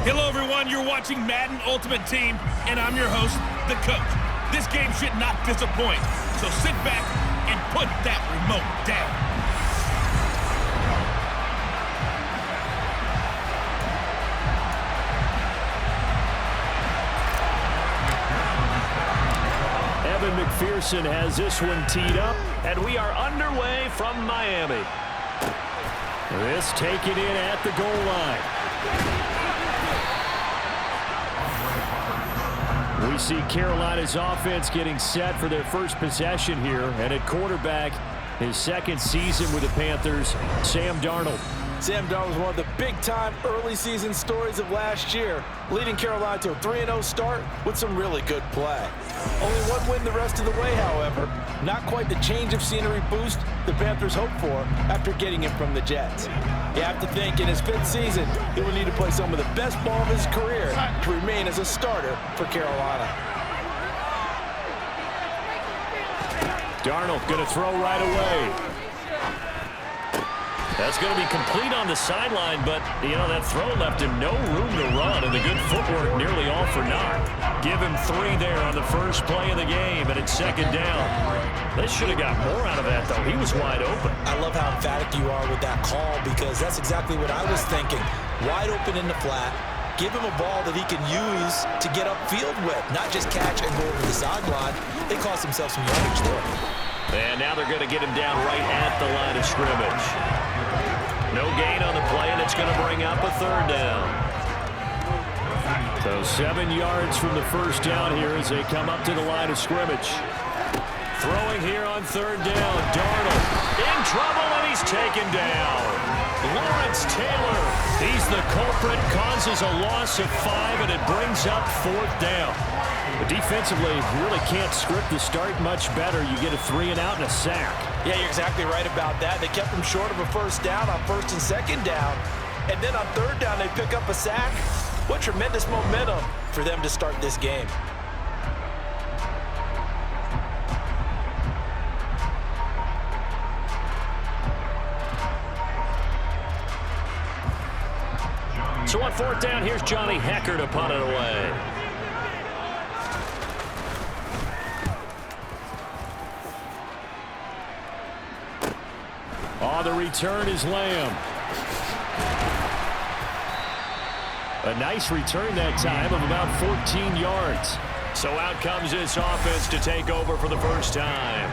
Hello, everyone. You're watching Madden Ultimate Team, and I'm your host, the coach. This game should not disappoint, so sit back and put that remote down. Evan McPherson has this one teed up, and we are underway from Miami. This taken in at the goal line. We see Carolina's offense getting set for their first possession here, and at quarterback, his second season with the Panthers, Sam Darnold. Sam Darnold was one of the big-time early season stories of last year, leading Carolina to a 3-0 start with some really good play. Only one win the rest of the way, however. Not quite the change of scenery boost the Panthers hoped for after getting him from the Jets. You have to think in his fifth season, he will need to play some of the best ball of his career to remain as a starter for Carolina. Darnold going to throw right away. That's going to be complete on the sideline, but, you know, that throw left him no room to run, and the good footwork nearly all for naught. Give him 3 there on the first play of the game, and it's second down. They should have got more out of that, though. He was wide open. I love how emphatic you are with that call, because that's exactly what I was thinking. Wide open in the flat. Give him a ball that he can use to get upfield with, not just catch and go over the sideline. They cost themselves some yardage there. And now they're going to get him down right at the line of scrimmage. No gain on the play, and it's going to bring up a third down. So 7 yards from the first down here as they come up to the line of scrimmage. Throwing here on third down, Darnold in trouble, and he's taken down. Lawrence Taylor, he's the culprit, causes a loss of 5, and it brings up fourth down. But defensively, you really can't script the start much better. You get a 3-and-out and a sack. Yeah, you're exactly right about that. They kept him short of a first down on first and second down. And then on third down, they pick up a sack. What tremendous momentum for them to start this game. So on fourth down, here's Johnny Hecker to punt it away. Oh, the return is Lamb. A nice return that time of about 14 yards. So out comes this offense to take over for the first time.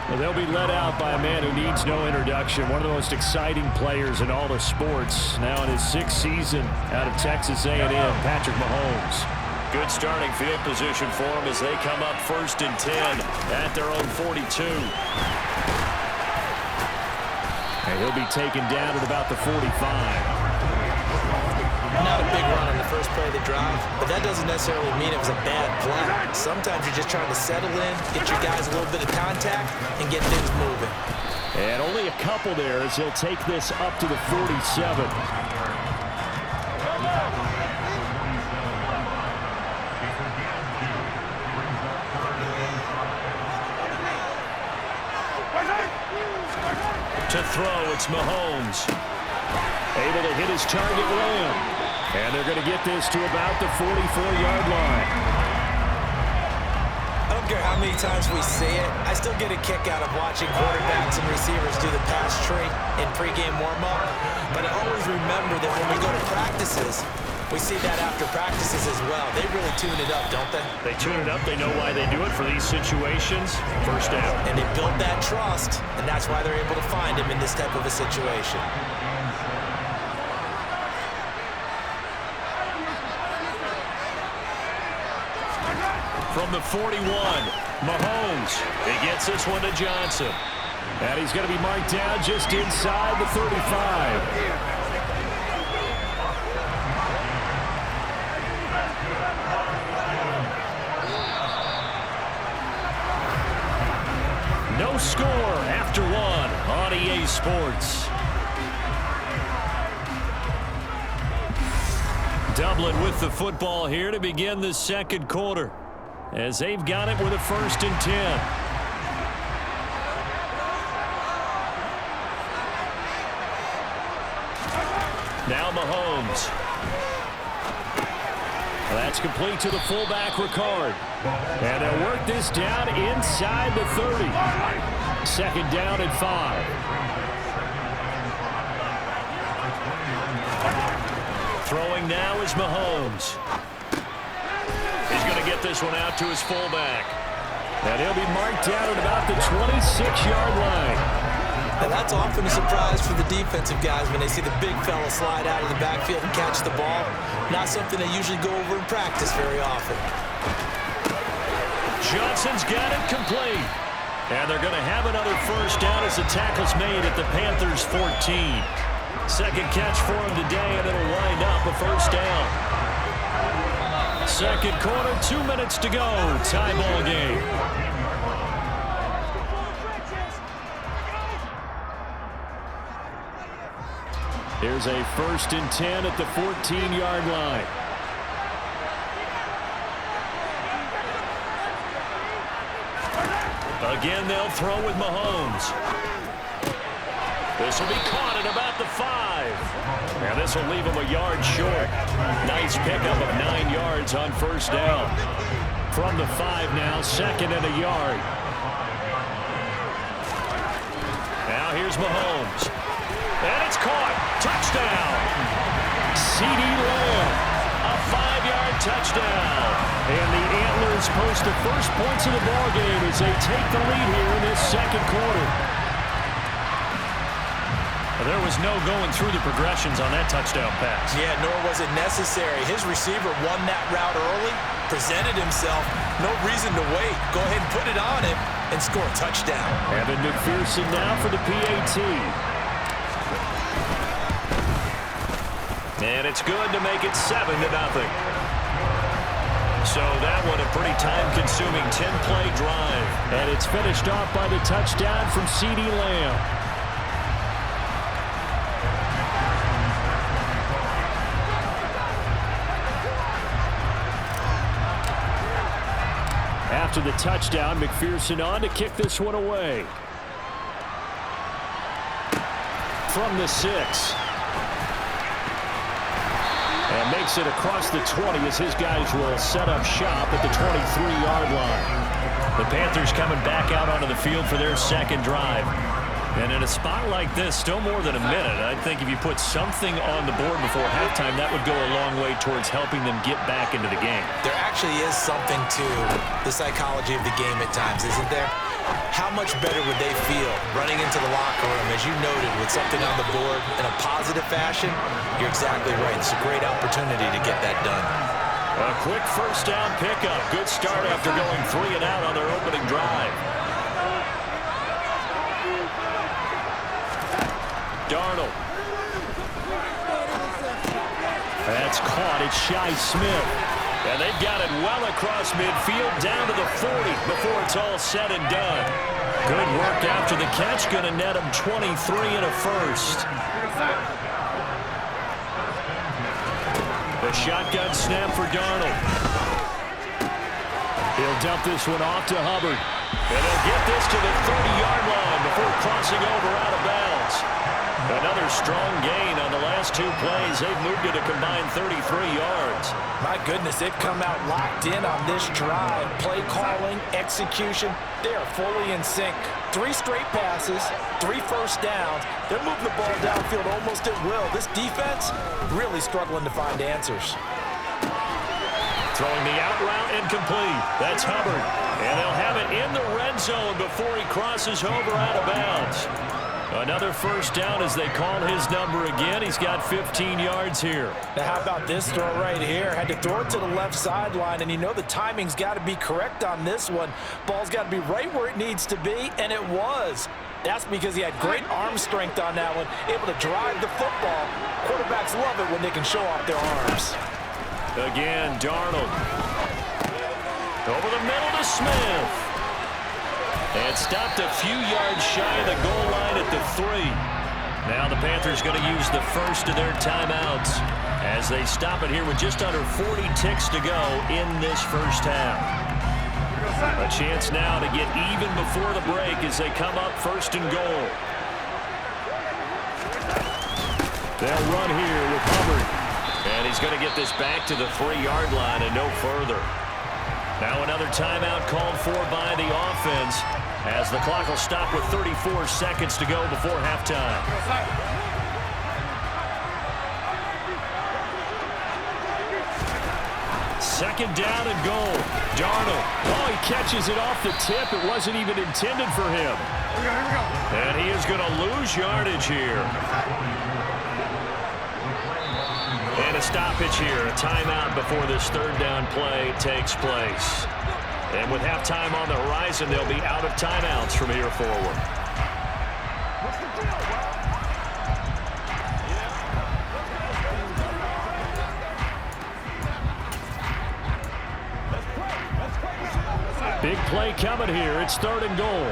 Well, they'll be led out by a man who needs no introduction. One of the most exciting players in all of sports. Now in his 6th season out of Texas A&M, Patrick Mahomes. Good starting field position for him as they come up first and 10 at their own 42. And he'll be taken down at about the 45. Not a big run on the first play of the drive, but that doesn't necessarily mean it was a bad play. Sometimes you're just trying to settle in, get your guys a little bit of contact, and get things moving. And only a couple there as he'll take this up to the 47. To throw, it's Mahomes. Able to hit his target, Lamb. And they're going to get this to about the 44-yard line. I don't care how many times we see it, I still get a kick out of watching quarterbacks and receivers do the pass tree in pregame warm-up. But I always remember that when we go to practices, we see that after practices as well. They really tune it up, don't they? They tune it up. They know why they do it for these situations. First down. And they build that trust, and that's why they're able to find him in this type of a situation. From the 41, Mahomes. He gets this one to Johnson. And he's going to be marked down just inside the 35. No score after one on EA Sports. Dublin with the football here to begin the second quarter, as they've got it with a 1st and 10. Now Mahomes. That's complete to the fullback, Ricard. And they'll work this down inside the 30. Second down and 5. Throwing now is Mahomes. He's going to get this one out to his fullback. And he'll be marked down at about the 26-yard line. And that's often a surprise for the defensive guys when they see the big fella slide out of the backfield and catch the ball. Not something they usually go over in practice very often. Johnson's got it complete. And they're going to have another first down as the tackle's made at the Panthers' 14. Second catch for him today, and it'll wind up a first down. Second quarter, 2 minutes to go. Tie ball game. Here's a 1st and 10 at the 14-yard line. Again, they'll throw with Mahomes. This will be caught at about the 5. And this will leave him a yard short. Nice pickup of 9 yards on first down. From the 5 now, 2nd and a yard. Now here's Mahomes. And it's caught. Touchdown. C.D. Lamb. A 5-yard touchdown. And the Antlers post the first points of the ballgame as they take the lead here in this second quarter. There was no going through the progressions on that touchdown pass. Yeah, nor was it necessary. His receiver won that route early, presented himself. No reason to wait. Go ahead and put it on him and score a touchdown. Evan McPherson now for the PAT. And it's good to make it 7-0. So that one a pretty time-consuming 10-play drive. And it's finished off by the touchdown from C.D. Lamb. After the touchdown, McPherson on to kick this one away. From the 6. And makes it across the 20 as his guys will set up shop at the 23-yard line. The Panthers coming back out onto the field for their second drive. And in a spot like this, still more than a minute, I think if you put something on the board before halftime, that would go a long way towards helping them get back into the game. There actually is something to the psychology of the game at times, isn't there? How much better would they feel running into the locker room, as you noted, with something on the board in a positive fashion? You're exactly right. It's a great opportunity to get that done. A quick first down pickup. Good start after going 3 and out on their opening drive. Darnold. That's caught. It's Shi Smith. And they've got it well across midfield down to the 40 before it's all said and done. Good work after the catch. Going to net him 23 and a first. The shotgun snap for Darnold. He'll dump this one off to Hubbard. And they'll get this to the 30-yard line before crossing over out of bounds. Another strong gain on the last 2 plays. They've moved it a combined 33 yards. My goodness, they've come out locked in on this drive. Play calling, execution, they are fully in sync. 3 straight passes, 3 first downs. They're moving the ball downfield almost at will. This defense really struggling to find answers. Throwing the out route incomplete. That's Hubbard. And they'll have it in the red zone before he crosses over out of bounds. Another first down as they call his number again. He's got 15 yards here. Now how about this throw right here? Had to throw it to the left sideline, and you know the timing's got to be correct on this one. Ball's got to be right where it needs to be, and it was. That's because he had great arm strength on that one, able to drive the football. Quarterbacks love it when they can show off their arms. Again, Darnold. Over the middle to Smith. And stopped a few yards shy of the goal line at the 3. Now the Panthers going to use the first of their timeouts as they stop it here with just under 40 ticks to go in this first half. A chance now to get even before the break as they come up 1st and goal. They'll run here with Hubbard. And he's going to get this back to the 3-yard line and no further. Now another timeout called for by the offense as the clock will stop with 34 seconds to go before halftime. Second down and goal. Darnold. Oh, he catches it off the tip. It wasn't even intended for him. And he is going to lose yardage here. And a stoppage here, a timeout before this third down play takes place. And with halftime on the horizon, they'll be out of timeouts from here forward. Big play coming here. It's third and goal.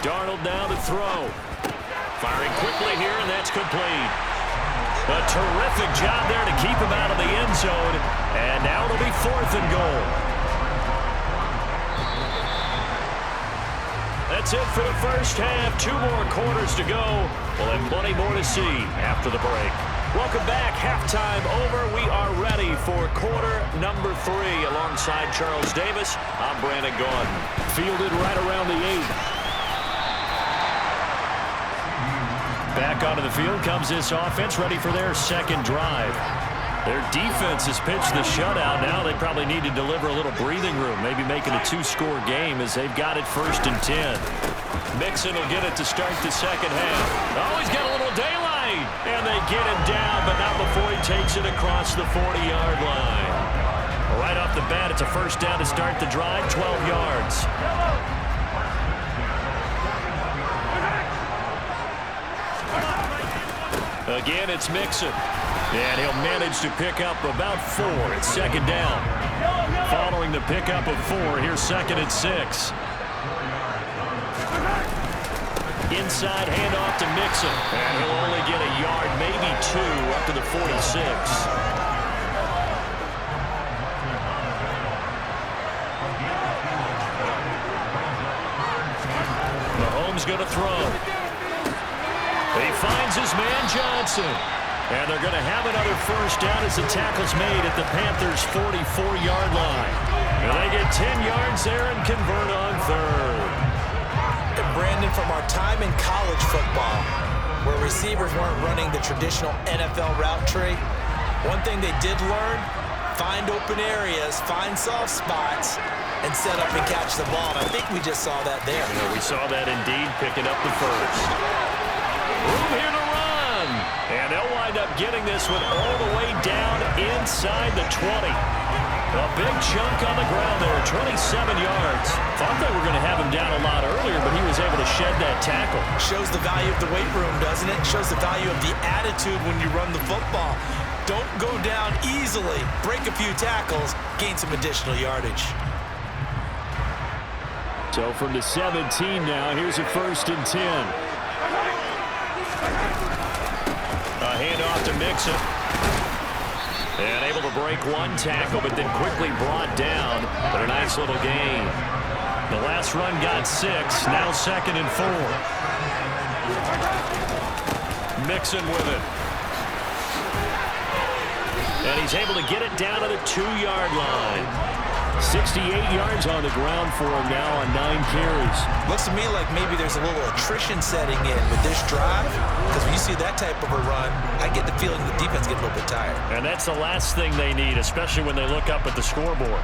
Darnold now to throw. Firing quickly here, and that's complete. A terrific job there to keep him out of the end zone. And now it'll be fourth and goal. That's it for the first half. 2 more quarters to go. We'll have plenty more to see after the break. Welcome back. Halftime over. We are ready for quarter number 3. Alongside Charles Davis, I'm Brandon Gaudin. Fielded right around the 8. Back onto the field comes this offense, ready for their second drive. Their defense has pitched the shutout. Now they probably need to deliver a little breathing room, maybe make it a 2-score game as they've got it first and 10. Mixon will get it to start the second half. Oh, he's got a little daylight. And they get him down, but not before he takes it across the 40-yard line. Right off the bat, it's a first down to start the drive, 12 yards. Again, it's Mixon. And he'll manage to pick up about 4. It's second down. Following the pickup of 4, here's second and 6. Inside handoff to Mixon. And he'll only get a yard, maybe 2, up to the 46. Mahomes going to throw. He finds his man Johnson. And they're going to have another first down as the tackle's made at the Panthers' 44-yard line. And they get 10 yards there and convert on third. And Brandon, from our time in college football, where receivers weren't running the traditional NFL route tree, one thing they did learn, find open areas, find soft spots, and set up and catch the ball. And I think we just saw that there. You know, we saw that indeed, picking up the first. Room here to run. And they'll wind up getting this one all the way down inside the 20. A big chunk on the ground there, 27 yards. Thought they were going to have him down a lot earlier, but he was able to shed that tackle. Shows the value of the weight room, doesn't it? Shows the value of the attitude when you run the football. Don't go down easily. Break a few tackles, gain some additional yardage. So from the 17 now, here's a first and 10. A handoff to Mixon. And able to break one tackle, but then quickly brought down. But a nice little gain. The last run got 6. Now second and 4. Mixon with it. And he's able to get it down to the 2-yard line. 68 yards on the ground for him now on 9 carries. Looks to me like maybe there's a little attrition setting in with this drive, because when you see that type of a run, I get the feeling the defense gets a little bit tired. And that's the last thing they need, especially when they look up at the scoreboard.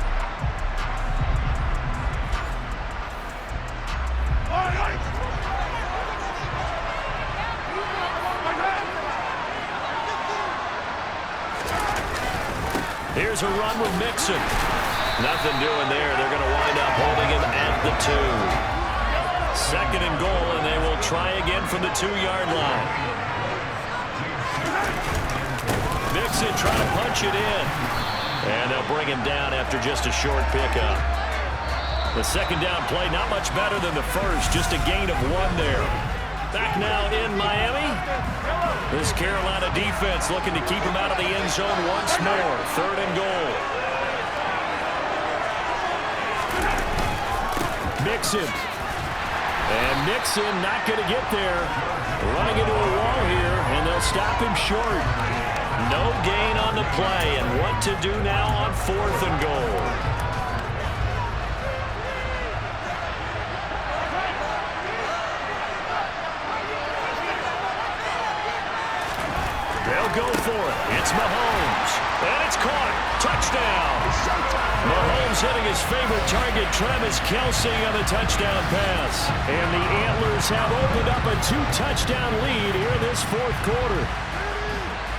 Here's a run with Mixon. Nothing doing there. They're going to wind up holding him at the 2. Second and goal, and they will try again from the 2-yard line. Mixon trying to punch it in. And they'll bring him down after just a short pickup. The second down play, not much better than the first. Just a gain of 1 there. Back now in Miami. This Carolina defense looking to keep him out of the end zone once more. Third and goal. Mixon. And Mixon not going to get there. Running into a wall here, and they'll stop him short. No gain on the play, and what to do now on 4th and goal. They'll go for it. It's Mahomes. And it's caught. Touchdown. Mahomes hitting his favorite target, Travis Kelce, on the touchdown pass. And the Antlers have opened up a 2-touchdown lead here in this 4th quarter.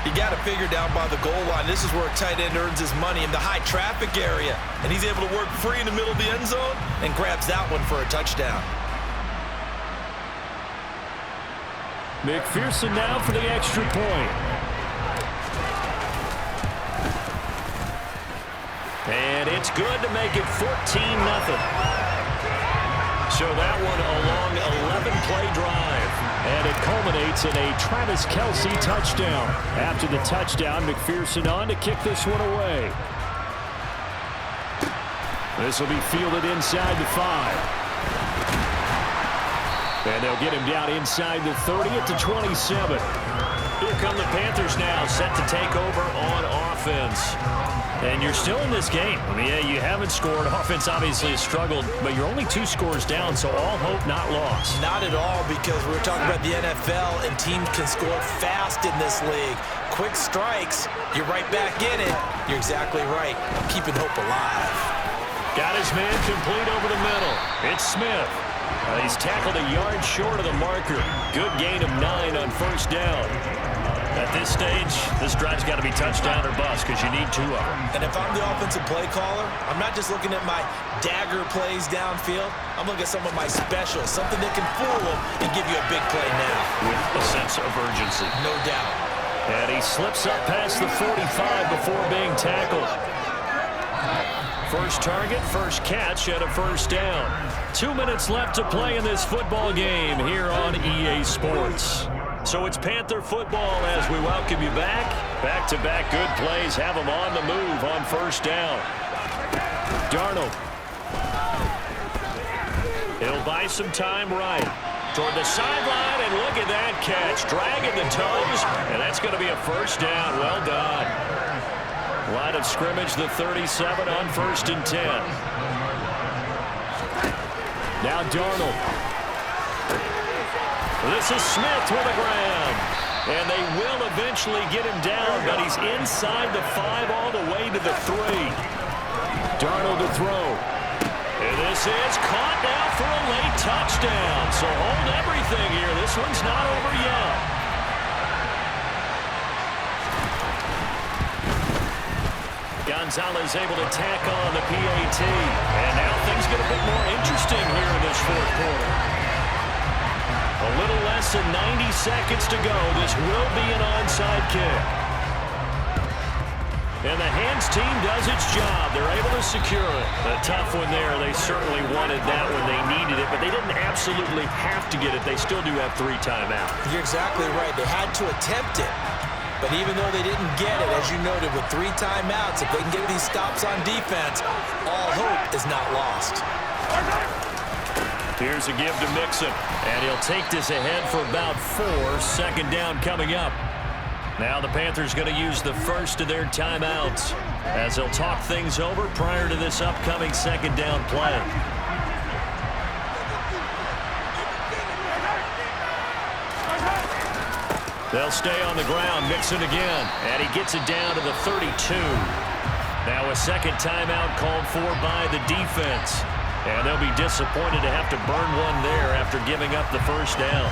You got to figure down by the goal line. This is where a tight end earns his money, in the high traffic area. And he's able to work free in the middle of the end zone and grabs that one for a touchdown. McPherson now for the extra point. And it's good to make it 14-0. So that one a long 11-play drive. And it culminates in a Travis Kelce touchdown. After the touchdown, McPherson on to kick this one away. This will be fielded inside the 5. And they'll get him down inside the 30 at the 27. Here come the Panthers now, set to take over on offense. And you're still in this game. I mean, yeah, you haven't scored. Offense obviously has struggled, but you're only 2 scores down, so all hope not lost. Not at all, because we're talking about the NFL, and teams can score fast in this league. Quick strikes, you're right back in it. You're exactly right. Keeping hope alive. Got his man complete over the middle. It's Smith. He's tackled a yard short of the marker. Good gain of 9 on 1st down. At this stage, this drive's got to be touchdown or bust because you need 2 of them. And if I'm the offensive play caller, I'm not just looking at my dagger plays downfield. I'm looking at some of my specials, something that can fool them and give you a big play now. With a sense of urgency. No doubt. And he slips up past the 45 before being tackled. First target, first catch, and a 1st down. 2 minutes left to play in this football game here on EA Sports. So it's Panther football as we welcome you back. Back-to-back good plays have them on the move on 1st down. Darnold. He'll buy some time right. Toward the sideline, and look at that catch. Dragging the toes, and that's going to be a 1st down. Well done. Line of scrimmage, the 37 on 1st and 10. Now Darnold. This is Smith with a grab. And they will eventually get him down, but he's inside the 5 all the way to the 3. Darnold to throw. And this is caught now for a late touchdown. So hold everything here. This one's not over yet. Gonzalez able to tack on the PAT. And now things get a bit more interesting here in this 4th quarter. A little less than 90 seconds to go. This will be an onside kick. And the hands team does its job. They're able to secure it. A tough one there. They certainly wanted that when they needed it, but they didn't absolutely have to get it. They still do have 3 timeouts. You're exactly right. They had to attempt it. But even though they didn't get it, as you noted, with 3 timeouts, if they can get these stops on defense, all hope is not lost. Here's a give to Mixon, and he'll take this ahead for about 4. 2nd down coming up. Now the Panthers going to use the first of their timeouts as they'll talk things over prior to this upcoming 2nd down play. They'll stay on the ground. Mixon again, and he gets it down to the 32. Now a 2nd timeout called for by the defense. And they'll be disappointed to have to burn one there after giving up the 1st down.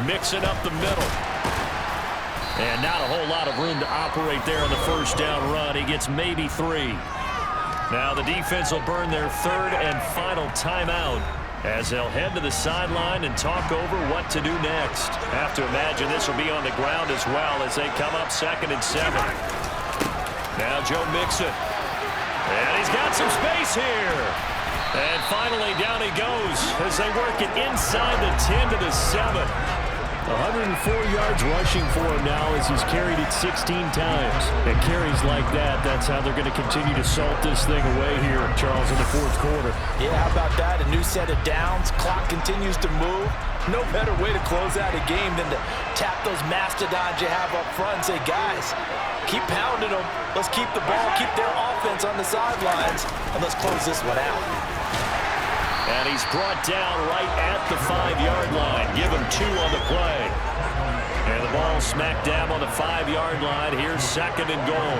Mixing up the middle. And not a whole lot of room to operate there on the 1st down run. He gets maybe 3. Now the defense will burn their 3rd and final timeout as they'll head to the sideline and talk over what to do next. Have to imagine this will be on the ground as well as they come up 2nd and 7. Now Joe Mixon. And he's got some space here. And finally down he goes as they work it inside the 10 to the 7. 104 yards rushing for him now as he's carried it 16 times. And carries like that, that's how they're going to continue to salt this thing away here, Charles, in the fourth quarter. Yeah, how about that? A new set of downs. Clock continues to move. No better way to close out a game than to tap those mastodons you have up front and say, guys, keep pounding them. Let's keep the ball, keep their offense on the sidelines, and let's close this one out. And he's brought down right at the 5-yard line. Give him 2 on the play. And the ball smack dab on the 5-yard line. Here's 2nd and goal.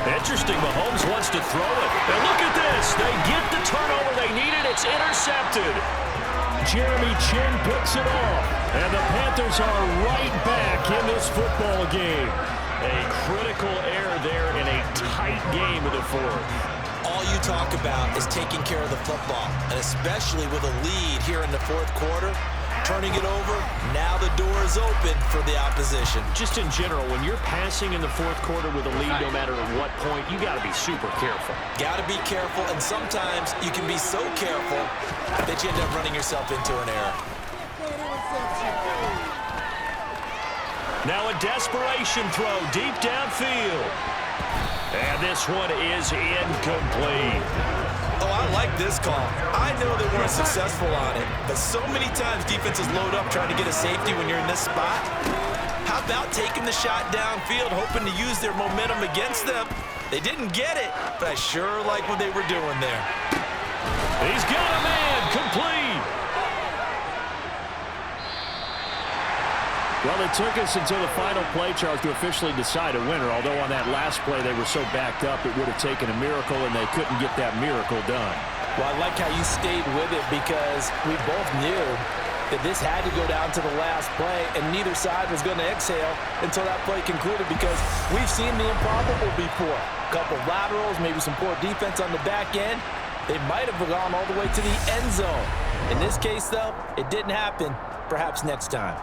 Interesting, Mahomes wants to throw it. And look at this. They get the turnover they needed. It's intercepted. Jeremy Chin picks it off. And the Panthers are right back in this football game. A critical error there in a tight game of the fourth. All you talk about is taking care of the football, and especially with a lead here in the fourth quarter, turning it over, now the door is open for the opposition. Just in general, when you're passing in the fourth quarter with a lead, no matter at what point, you got to be super careful. Got to be careful, and sometimes you can be so careful that you end up running yourself into an error. Now a desperation throw deep downfield. And this one is incomplete. Oh, I like this call. I know they weren't successful on it, but so many times defenses load up trying to get a safety when you're in this spot. How about taking the shot downfield, hoping to use their momentum against them? They didn't get it, but I sure like what they were doing there. He's got a man, complete. Well, it took us until the final play, Charles, to officially decide a winner, although on that last play they were so backed up it would have taken a miracle, and they couldn't get that miracle done. Well, I like how you stayed with it because we both knew that this had to go down to the last play, and neither side was going to exhale until that play concluded because we've seen the improbable before. A couple laterals, maybe some poor defense on the back end. They might have gone all the way to the end zone. In this case, though, it didn't happen. Perhaps next time.